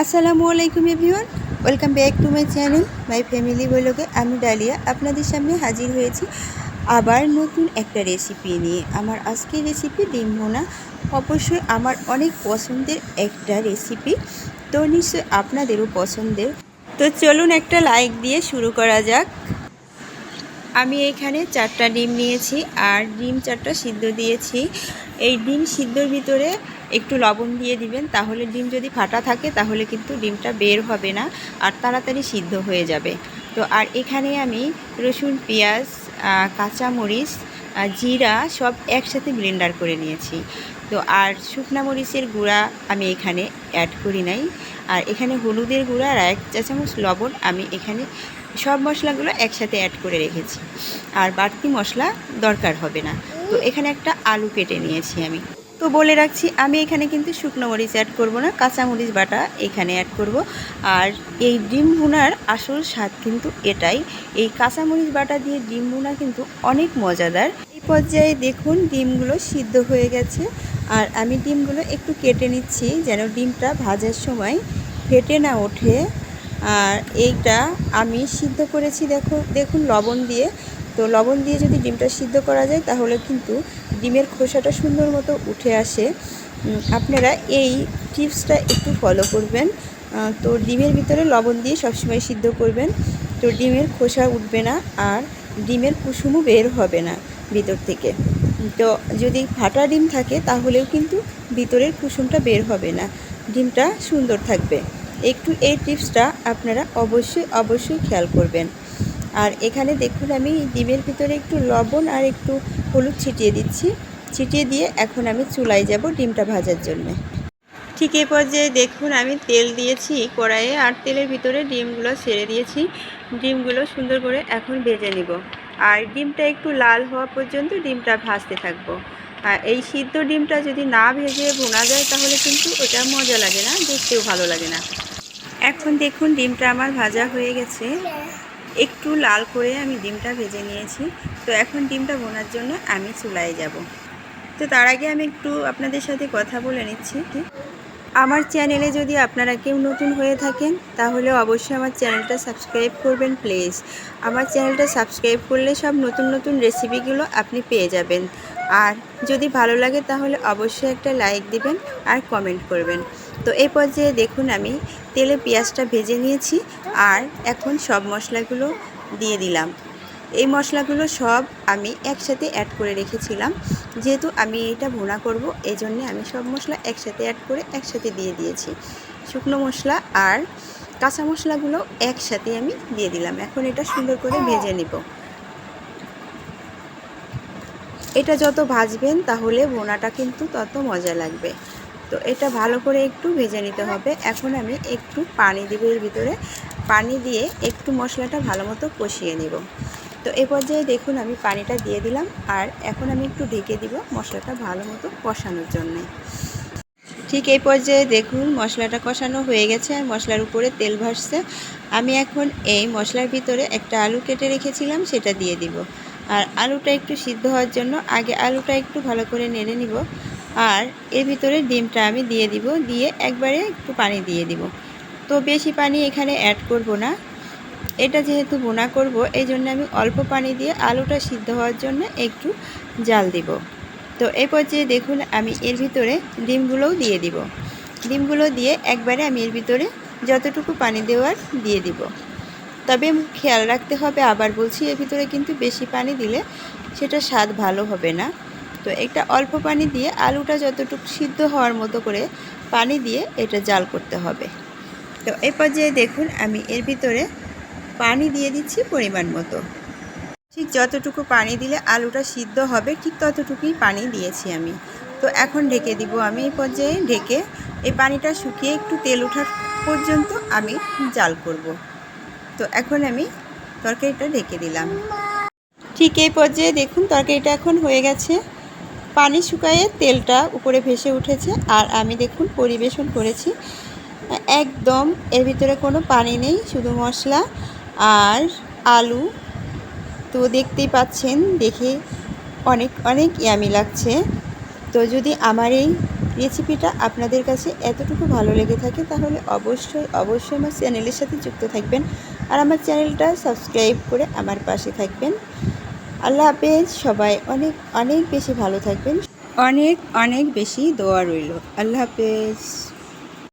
আসসালামু আলাইকুম everyone, welcome back to my channel my family ব্লগে। আমি ডালিয়া আপনাদের সামনে হাজির হয়েছি আবার নতুন একটা রেসিপি নিয়ে। আমার আজকের রেসিপি ডিম ভুনা। অবশ্যই আমার অনেক পছন্দের একটা রেসিপি, তো নিশ্চয়ই আপনাদেরও পছন্দের। তো চলুন একটা লাইক দিয়ে শুরু করা যাক। আমি এখানে 4টা ডিম নিয়েছি আর ডিম 4টা সিদ্ধ দিয়েছি। এই ডিম সিদ্ধর ভিতরে একটু লবণ দিয়ে দিবেন, তাহলে ডিম যদি ফাটা থাকে তাহলে কিন্তু ডিমটা বের হবে না আর তাড়াতাড়ি সিদ্ধ হয়ে যাবে। তো আর এখানে আমি রসুন, পেঁয়াজ, কাঁচামরিচ, জিরা সব একসাথে ব্লেন্ডার করে নিয়েছি। তো আর শুকনা মরিচের গুঁড়া আমি এখানে অ্যাড করি নাই। আর এখানে হলুদের গুঁড়া আর 1 চা চামচ লবণ আমি এখানে সব মশলাগুলো একসাথে অ্যাড করে রেখেছি, আর বাড়তি মশলা দরকার হবে না। তো এখানে একটা আলু কেটে নিয়েছি আমি। তো বলে রাখছি, আমি এখানে কিন্তু শুকনো মরিচ অ্যাড করব না, কাঁচামরিচ বাটা এখানে অ্যাড করব। আর এই ডিম ভুনার আসল স্বাদ কিন্তু এটাই, এই কাঁচামরিচ বাটা দিয়ে ডিম ভুনা কিন্তু অনেক মজাদার। এই পর্যায়ে দেখুন ডিমগুলো সিদ্ধ হয়ে গেছে, আর আমি ডিমগুলো একটু কেটে নিচ্ছি যেন ডিমটা ভাজার সময় ফেটে না ওঠে। আর এইটা আমি সিদ্ধ করেছি দেখুন লবণ দিয়ে। তো লবণ দিয়ে যদি ডিমটা সিদ্ধ করা যায় তাহলে কিন্তু ডিমের খোসাটা সুন্দর মতো উঠে আসে। আপনারা এই টিপসটা একটু ফলো করবেন। তো ডিমের ভিতরে লবণ দিয়ে সবসময় সিদ্ধ করবেন, তো ডিমের খোসা উঠবে না আর ডিমের কুসুমও বের হবে না ভিতর থেকে। তো যদি ফাটা ডিম থাকে তাহলেও কিন্তু ভিতরের কুসুমটা বের হবে না, ডিমটা সুন্দর থাকবে। একটু এই টিপসটা আপনারা অবশ্যই খেয়াল করবেন। আর এখানে দেখুন আমি ডিমের ভিতরে একটু লবণ আর একটু হলুদ ছিটিয়ে দিচ্ছি। ছিটিয়ে দিয়ে এখন আমি চুলায় যাব ডিমটা ভাজার জন্য। ঠিক এই পর্যায়ে দেখুন আমি তেল দিয়েছি কড়াইয়ে, আর তেলের ভিতরে ডিমগুলো ছেড়ে দিয়েছি। ডিমগুলো সুন্দর করে এখন ভেজে নিব, আর ডিমটা একটু লাল হওয়া পর্যন্ত ডিমটা ভাজতে থাকবো। আর এই সিদ্ধ ডিমটা যদি না ভেজে ভুনা যায় তাহলে কিন্তু ওটা মজা লাগে না, দেখতেও ভালো লাগে না। এখন দেখুন ডিমটা আমার ভাজা হয়ে গেছে, একটু লাল করে আমি ডিমটা ভেজে নিয়েছি। তো এখন ডিমটা ভোনার জন্য আমি চুলায় যাব। তো তার আগে আমি একটু আপনাদের সাথে কথা বলে নিচ্ছি। আমার চ্যানেলে যদি আপনারা কেউ নতুন হয়ে থাকেন তাহলে অবশ্যই আমার চ্যানেলটা সাবস্ক্রাইব করবেন প্লিজ। আমার চ্যানেলটা সাবস্ক্রাইব করলে সব নতুন রেসিপিগুলো আপনি পেয়ে যাবেন। আর যদি ভালো লাগে তাহলে অবশ্যই একটা লাইক দিবেন আর কমেন্ট করবেন। তো এই পর্যায়ে দেখুন আমি তেলে পেঁয়াজটা ভেজে নিয়েছি, আর এখন সব মশলাগুলো দিয়ে দিলাম। এই মশলাগুলো সব আমি একসাথে অ্যাড করে রেখেছিলাম, যেহেতু আমি এটা ভুনা করব এই জন্যে আমি সব মশলা একসাথে অ্যাড করে একসাথে দিয়ে দিয়েছি। শুকনো মশলা আর কাঁচা মশলাগুলো একসাথে আমি দিয়ে দিলাম। এখন এটা সুন্দর করে ভেজে নিব। এটা যত ভাজবেন তাহলে ভুনাটা কিন্তু তত মজা লাগবে। তো এটা ভালো করে একটু ভেজে নিতে হবে। এখন আমি একটু পানি দেব এর ভিতরে, পানি দিয়ে একটু মশলাটা ভালো মতো কষিয়ে নেব। তো এই পর্যায়ে দেখুন আমি পানিটা দিয়ে দিলাম, আর এখন আমি একটু ঢেকে দিব মশলাটা ভালো মতো কষানোর জন্যে। ঠিক এই পর্যায়ে দেখুন মশলাটা কষানো হয়ে গেছে আর মশলার উপরে তেল ভাসছে। আমি এখন এই মশলার ভিতরে একটা আলু কেটে রেখেছিলাম সেটা দিয়ে দিব। আর আলুটা একটু সিদ্ধ হওয়ার জন্য আগে আলুটা একটু ভালো করে নেড়ে নিব, আর এর ভিতরে ডিমটা আমি দিয়ে দিব, দিয়ে একবারে একটু পানি দিয়ে দিব। তো বেশি পানি এখানে অ্যাড করব না, এটা যেহেতু ভুনা করব এই জন্য আমি অল্প পানি দিয়ে আলুটা সিদ্ধ হওয়ার জন্য একটু জাল দিব। তো এই পর্যায়ে দেখুন আমি এর ভিতরে ডিমগুলোও দিয়ে দিব। ডিমগুলো দিয়ে একবারে আমি এর ভিতরে যতটুকু পানি দেওয়ার দিয়ে দিব। তবে খেয়াল রাখতে হবে, আবার বলছি, এর ভিতরে কিন্তু বেশি পানি দিলে সেটা স্বাদ ভালো হবে না। তো একটা অল্প পানি দিয়ে আলুটা যতটুকু সিদ্ধ হওয়ার মতো করে পানি দিয়ে এটা জাল করতে হবে। তো এই পর্যায়ে দেখুন আমি এর ভিতরে পানি দিয়ে দিচ্ছি পরিমাণ মতো। ঠিক যতটুকু পানি দিলে আলুটা সিদ্ধ হবে ঠিক ততটুকুই পানি দিয়েছি আমি। তো এখন ঢেকে দিব আমি। এই পর্যায়ে ঢেকে এই পানিটা শুকিয়ে একটু তেল ওঠার পর্যন্ত আমি জাল করব। তো এখন আমি তরকারিটা ঢেকে দিলাম। ঠিক এই পর্যায়ে দেখুন তরকারিটা এখন হয়ে গেছে, পানি শুকায়ে তেলটা উপরে ভেসে উঠেছে, আর আমি দেখুন পরিবেশন করেছি একদম। এর ভিতরে কোনো পানি নেই, শুধু মশলা আর আলু। তো দেখতেই পাচ্ছেন, দেখে অনেক ইয়ামি লাগছে। তো যদি আমার এই রেসিপিটা আপনাদের কাছে এতটুকু ভালো লেগে থাকে তাহলে অবশ্যই আমার চ্যানেলের সাথে যুক্ত থাকবেন আর আমার চ্যানেলটা সাবস্ক্রাইব করে আমার পাশে থাকবেন। আল্লাহ হাফেজ। সবাই অনেক অনেক বেশি ভালো থাকবেন, অনেক অনেক বেশি দোয়া রইল। আল্লাহ হাফেজ।